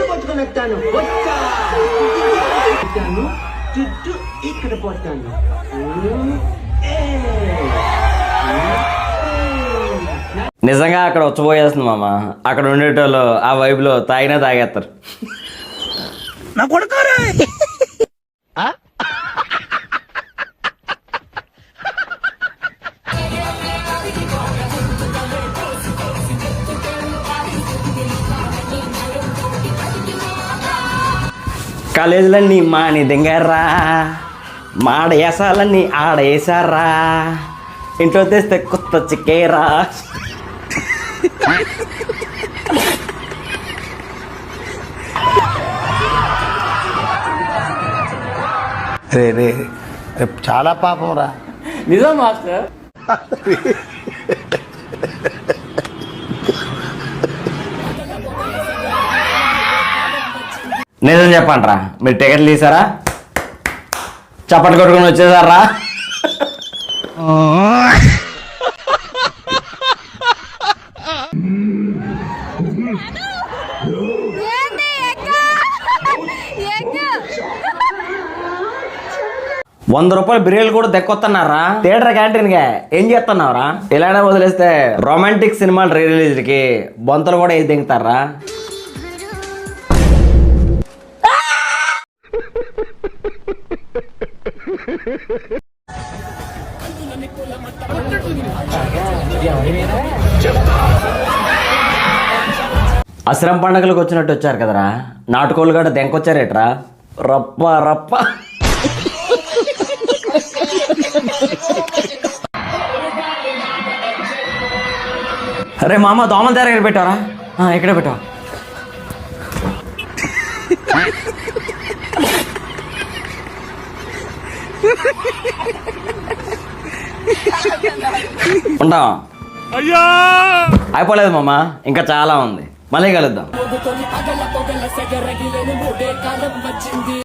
పట్టుకొని వస్తాను చుట్టూ ఇక్కడ పోతాను. నిజంగా అక్కడ వచ్చపోయేస్తుంది మామ. అక్కడ ఉండేటోళ్ళు ఆ వైపులో తాగినా తాగేస్తారు. నా కొడుకారా కాలేజీలన్నీ మాని దింగారా, మాడ వేసాలన్నీ ఆడ వేసారా, ఇంట్లో తెస్తే కొత్త చిక్కేరా. రే రే చాలా పాపం రా. నిజం మాస్టర్. నిజం చెప్పండి రా, మీరు టికెట్లు తీసారా? చప్పట్లు కొట్టుకొని వచ్చేసారా? ₹100 బిర్యానీలు కూడా దెక్కొస్తున్నారా థియేటర్ క్యాంటీన్ గా. ఏం చేస్తున్నావురా? ఇలానే వదిలేస్తే రొమాంటిక్ సినిమాలు రిలీజ్ కి బొంతలు కూడా ఏది దింగుతారా? అసరం పండగలకు వచ్చినట్టు వచ్చారు కదరా, నాటుకోళ్ళు గడ దెంకొచ్చారేట్రా? రప్ప రప్ప. అరే మామ, దోమల దగ్గర ఎక్కడ పెట్టారా? ఎక్కడ పెట్టావా? ఉంటా. అయిపోలేదు మామ, ఇంకా చాలా ఉంది. మళ్ళీ కలుద్దాం.